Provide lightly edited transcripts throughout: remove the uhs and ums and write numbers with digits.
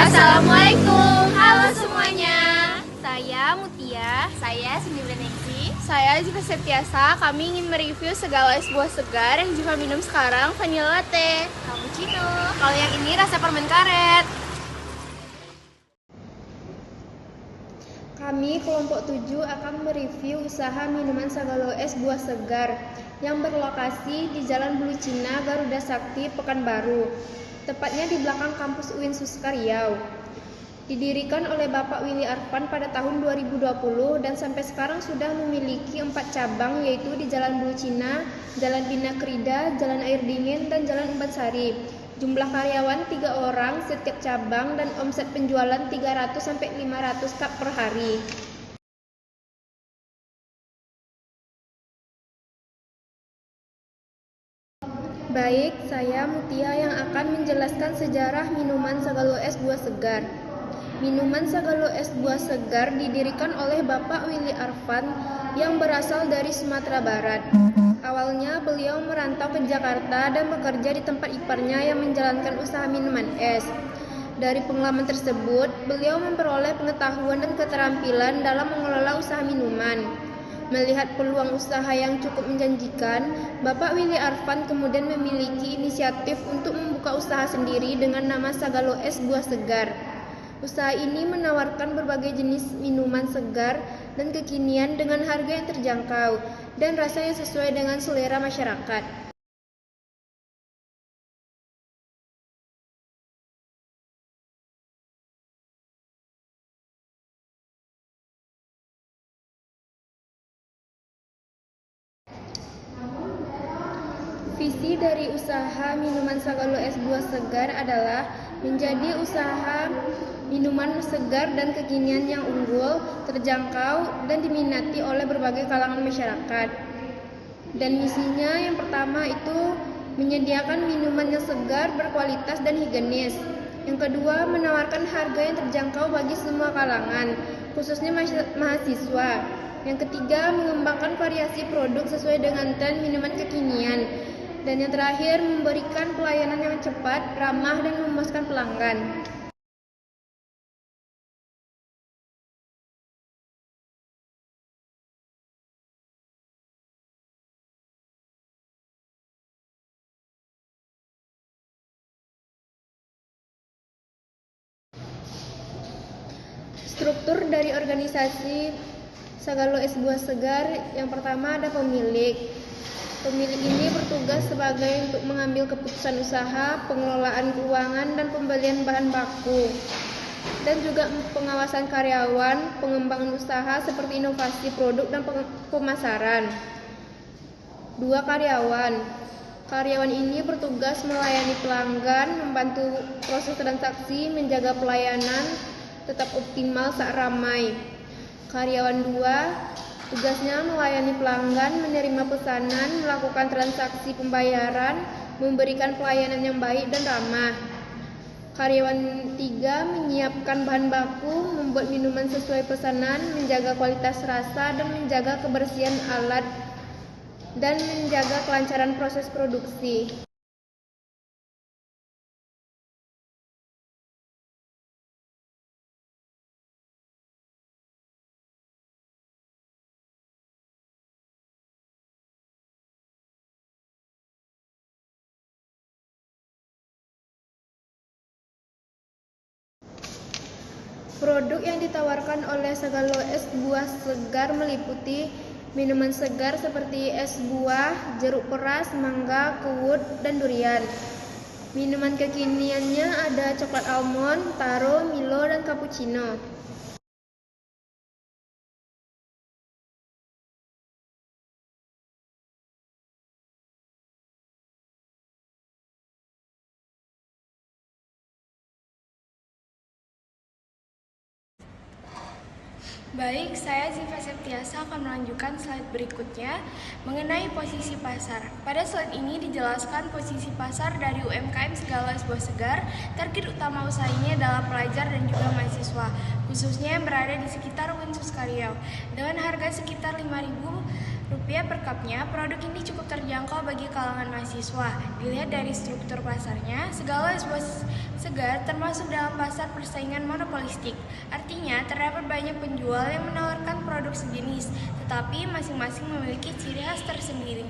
Assalamualaikum, halo semuanya. Saya Mutia. Saya Cindy Beneksi. Saya Ziva Septiasa. Kami ingin mereview segala es buah segar yang Ziva minum sekarang, vanilla latte, Cappuccino. Kalau yang ini rasa permen karet. Kami kelompok 7 akan mereview usaha minuman Sagalo es buah segar yang berlokasi di Jalan Bulu Cina, Garuda Sakti, Pekanbaru. Tepatnya di belakang kampus UIN Suska Riau. Didirikan oleh Bapak Willy Arfan pada tahun 2020 dan sampai sekarang sudah memiliki 4 cabang, yaitu di Jalan Bulu Cina, Jalan Bina Kerida, Jalan Air Dingin, dan Jalan Embansari. Jumlah karyawan 3 orang setiap cabang dan omset penjualan 300-500 cup per hari. Baik, saya Mutia yang akan menjelaskan sejarah minuman Sagalo es buah segar. Minuman Sagalo es buah segar didirikan oleh Bapak Willy Arfan yang berasal dari Sumatera Barat. Awalnya beliau merantau ke Jakarta dan bekerja di tempat iparnya yang menjalankan usaha minuman es. Dari pengalaman tersebut, beliau memperoleh pengetahuan dan keterampilan dalam mengelola usaha minuman. Melihat peluang usaha yang cukup menjanjikan, Bapak Willy Arfan kemudian memiliki inisiatif untuk membuka usaha sendiri dengan nama Sagalo es buah segar. Usaha ini menawarkan berbagai jenis minuman segar dan kekinian dengan harga yang terjangkau dan rasa yang sesuai dengan selera masyarakat. Visi dari usaha minuman Sagalo es buah segar adalah menjadi usaha minuman segar dan kekinian yang unggul, terjangkau, dan diminati oleh berbagai kalangan masyarakat. Dan misinya yang pertama itu menyediakan minuman yang segar, berkualitas, dan higienis. Yang kedua, menawarkan harga yang terjangkau bagi semua kalangan, khususnya mahasiswa. Yang ketiga, mengembangkan variasi produk sesuai dengan tren minuman kekinian. Dan yang terakhir, memberikan pelayanan yang cepat, ramah, dan memuaskan pelanggan. Struktur dari organisasi Sagalo es buah segar, yang pertama ada pemilik. Pemilik ini bertugas sebagai untuk mengambil keputusan usaha, pengelolaan keuangan, dan pembelian bahan baku. Dan juga pengawasan karyawan, pengembangan usaha seperti inovasi produk dan pemasaran. 2 karyawan. Karyawan ini bertugas melayani pelanggan, membantu proses transaksi, menjaga pelayanan tetap optimal saat ramai. Karyawan 2, tugasnya melayani pelanggan, menerima pesanan, melakukan transaksi pembayaran, memberikan pelayanan yang baik dan ramah. Karyawan 3, menyiapkan bahan baku, membuat minuman sesuai pesanan, menjaga kualitas rasa, dan menjaga kebersihan alat, dan menjaga kelancaran proses produksi. Produk yang ditawarkan oleh Sagalo es buah segar meliputi minuman segar seperti es buah, jeruk peras, mangga, kuwut, dan durian. Minuman kekiniannya ada coklat almond, taro, Milo, dan cappuccino. Baik, saya Ziva Septiasa akan melanjutkan slide berikutnya mengenai posisi pasar. Pada slide ini dijelaskan posisi pasar dari UMKM Sagalo es buah segar. Target utama usahanya adalah pelajar dan juga mahasiswa, khususnya yang berada di sekitar UIN Suska Riau. Dengan harga sekitar 5.000 Rp per cupnya, produk ini cukup terjangkau bagi kalangan mahasiswa. Dilihat dari struktur pasarnya, segala es buah segar termasuk dalam pasar persaingan monopolistik. Artinya, terdapat banyak penjual yang menawarkan produk sejenis, tetapi masing-masing memiliki ciri khas tersendiri.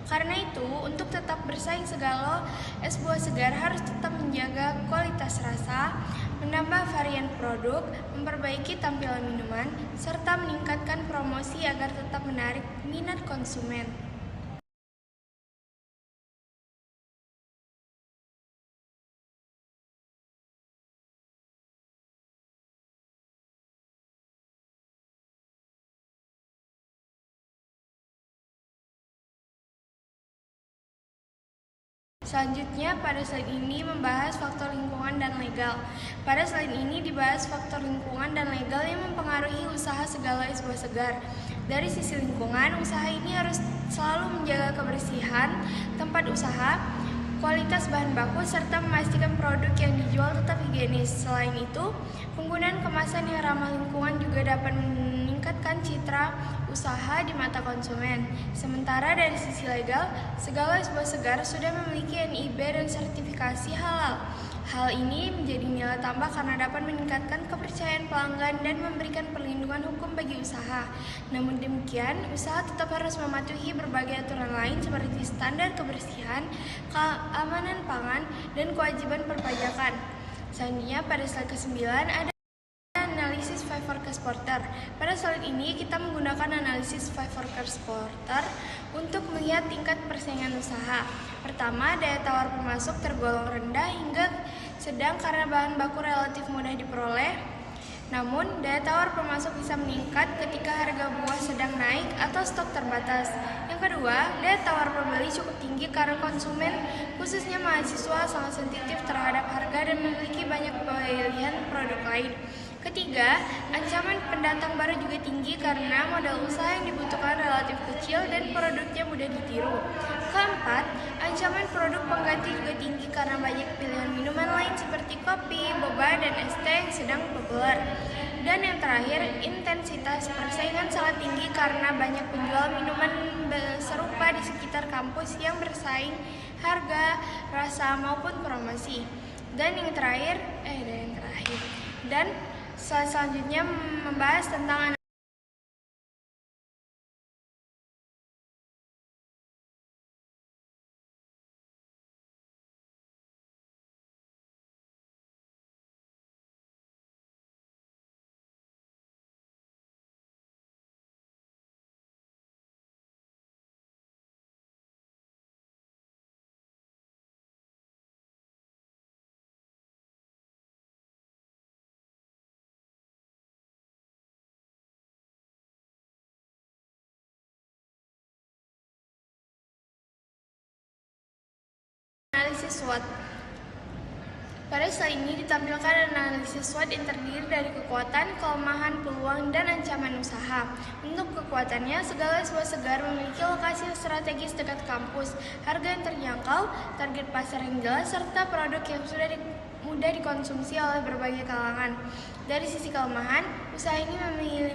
Karena itu, untuk tetap bersaing segala es buah segar harus tetap menjaga kualitas rasa, menambah varian produk, memperbaiki tampilan minuman, serta meningkatkan promosi agar tetap menarik minat konsumen. Selanjutnya, pada slide ini membahas faktor lingkungan dan legal. Pada slide ini dibahas faktor lingkungan dan legal yang mempengaruhi usaha segala es buah segar. Dari sisi lingkungan, usaha ini harus selalu menjaga kebersihan tempat usaha, kualitas bahan baku, serta memastikan produk yang dijual tetap higienis. Selain itu, penggunaan kemasan yang ramah lingkungan juga dapat meningkatkan citra usaha di mata konsumen. Sementara dari sisi legal, segala es buah segar sudah memiliki NIB dan sertifikasi halal. Hal ini menjadi nilai tambah karena dapat meningkatkan kepercayaan pelanggan dan memberikan perlindungan hukum bagi usaha. Namun demikian, usaha tetap harus mematuhi berbagai aturan lain seperti standar kebersihan, keamanan pangan, dan kewajiban perpajakan. Selanjutnya, pada slide ke-9 ada analisis Five Forecast Porter. Pada slide ini kita menggunakan analisis Five Forecast Porter untuk melihat tingkat persaingan usaha. Pertama, daya tawar pemasok tergolong rendah hingga sedang karena bahan baku relatif mudah diperoleh. Namun, daya tawar pemasok bisa meningkat ketika harga buah sedang naik atau stok terbatas. Yang kedua, daya tawar pembeli cukup tinggi karena konsumen, khususnya mahasiswa, sangat sensitif terhadap harga dan memiliki banyak pilihan produk lain. Ketiga, ancaman pendatang baru juga tinggi karena modal usaha yang dibutuhkan relatif kecil dan produknya mudah ditiru. Keempat, ancaman produk pengganti juga tinggi karena banyak pilihan minuman lain seperti kopi, boba, dan es teh yang sedang populer. Dan yang terakhir, intensitas persaingan sangat tinggi karena banyak penjual minuman serupa di sekitar kampus yang bersaing harga, rasa, maupun promosi. Dan selanjutnya membahas tentang analisis SWOT. Pada slide ini ditampilkan analisis SWOT yang terdiri dari kekuatan, kelemahan, peluang, dan ancaman usaha. Untuk kekuatannya, segala es buah segar memiliki lokasi strategis dekat kampus, harga yang terjangkau, target pasar yang jelas, serta produk yang sudah mudah dikonsumsi oleh berbagai kalangan. Dari sisi kelemahan, usaha ini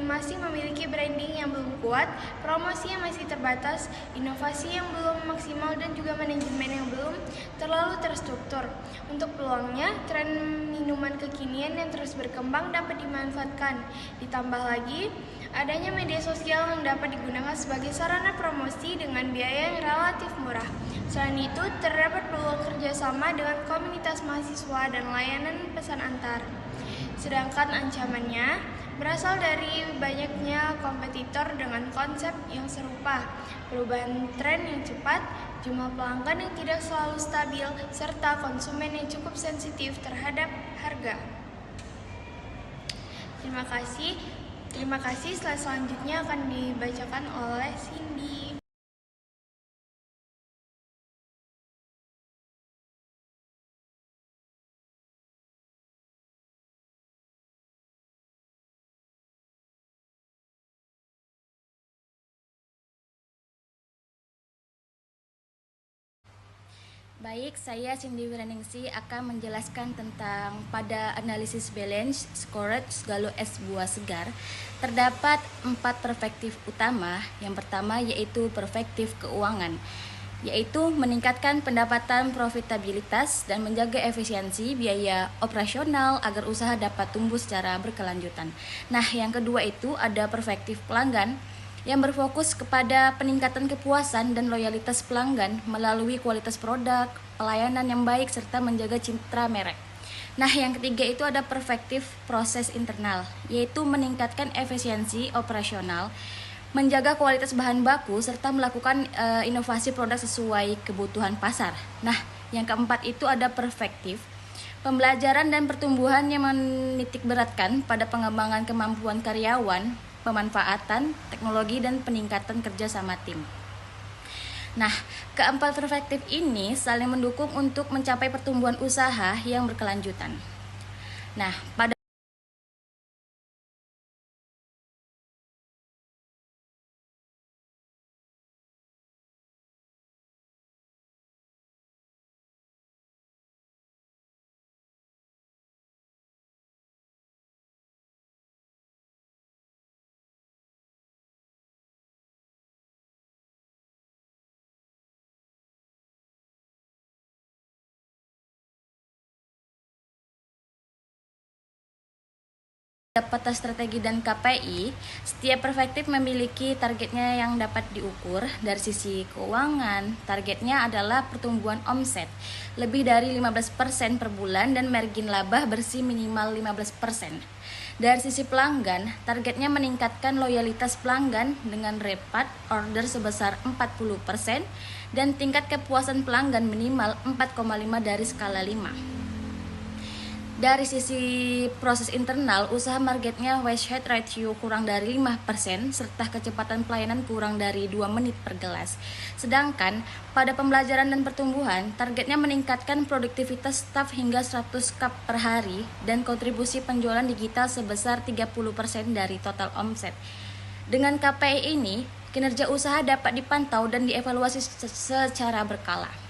masih memiliki branding yang belum kuat, promosi yang masih terbatas, inovasi yang belum maksimal, dan juga manajemen yang belum terlalu terstruktur. Untuk peluangnya, tren minuman kekinian yang terus berkembang dapat dimanfaatkan. Ditambah lagi, adanya media sosial yang dapat digunakan sebagai sarana promosi dengan biaya yang relatif murah. Selain itu, terdapat peluang kerjasama dengan komunitas mahasiswa dan layanan pesan antar. Sedangkan ancamannya berasal dari banyaknya kompetitor dengan konsep yang serupa, perubahan tren yang cepat, jumlah pelanggan yang tidak selalu stabil, serta konsumen yang cukup sensitif terhadap harga. Terima kasih. Slide selanjutnya akan dibacakan oleh Cindy. Baik, saya Cindy Wireningsi akan menjelaskan tentang pada analisis balance scored segalo es buah segar terdapat 4 perspektif utama. Yang pertama yaitu perspektif keuangan, yaitu meningkatkan pendapatan profitabilitas dan menjaga efisiensi biaya operasional agar usaha dapat tumbuh secara berkelanjutan. Nah, yang kedua itu ada perspektif pelanggan yang berfokus kepada peningkatan kepuasan dan loyalitas pelanggan melalui kualitas produk, pelayanan yang baik, serta menjaga citra merek. Nah, yang ketiga itu ada perspektif proses internal, yaitu meningkatkan efisiensi operasional, menjaga kualitas bahan baku, serta melakukan inovasi produk sesuai kebutuhan pasar. Nah, yang keempat itu ada perspektif pembelajaran dan pertumbuhan yang menitikberatkan pada pengembangan kemampuan karyawan, pemanfaatan teknologi, dan peningkatan kerja sama tim. Nah, keempat perspektif ini saling mendukung untuk mencapai pertumbuhan usaha yang berkelanjutan. Nah, pada peta strategi dan KPI, setiap perspektif memiliki targetnya yang dapat diukur. Dari sisi keuangan, targetnya adalah pertumbuhan omset lebih dari 15% per bulan dan margin laba bersih minimal 15%. Dari sisi pelanggan, targetnya meningkatkan loyalitas pelanggan dengan repeat order sebesar 40% dan tingkat kepuasan pelanggan minimal 4,5 dari skala 5. Dari sisi proses internal, usaha targetnya waste head ratio kurang dari 5% serta kecepatan pelayanan kurang dari 2 menit per gelas. Sedangkan pada pembelajaran dan pertumbuhan, targetnya meningkatkan produktivitas staf hingga 100 cup per hari dan kontribusi penjualan digital sebesar 30% dari total omset. Dengan KPI ini, kinerja usaha dapat dipantau dan dievaluasi secara berkala.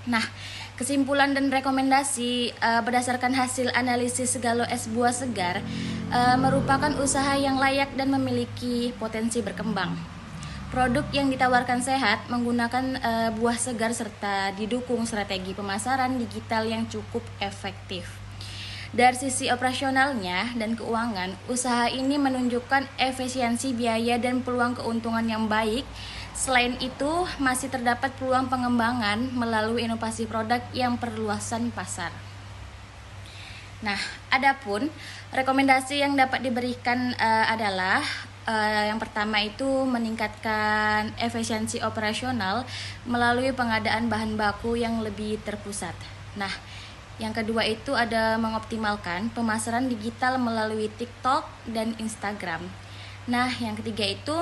Nah, kesimpulan dan rekomendasi berdasarkan hasil analisis segalo es buah segar merupakan usaha yang layak dan memiliki potensi berkembang. Produk yang ditawarkan sehat, menggunakan buah segar, serta didukung strategi pemasaran digital yang cukup efektif. Dari sisi operasionalnya dan keuangan, usaha ini menunjukkan efisiensi biaya dan peluang keuntungan yang baik. Selain itu, masih terdapat peluang pengembangan melalui inovasi produk yang perluasan pasar. Nah, adapun rekomendasi yang dapat diberikan adalah yang pertama itu meningkatkan efisiensi operasional melalui pengadaan bahan baku yang lebih terpusat. Nah, yang kedua itu ada mengoptimalkan pemasaran digital melalui TikTok dan Instagram. Nah, yang ketiga itu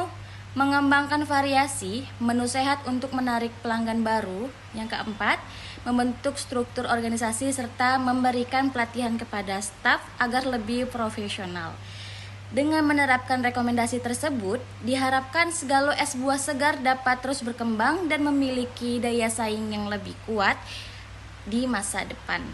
mengembangkan variasi menu sehat untuk menarik pelanggan baru. Yang keempat, membentuk struktur organisasi serta memberikan pelatihan kepada staf agar lebih profesional. Dengan menerapkan rekomendasi tersebut, diharapkan segalo es buah segar dapat terus berkembang dan memiliki daya saing yang lebih kuat di masa depan.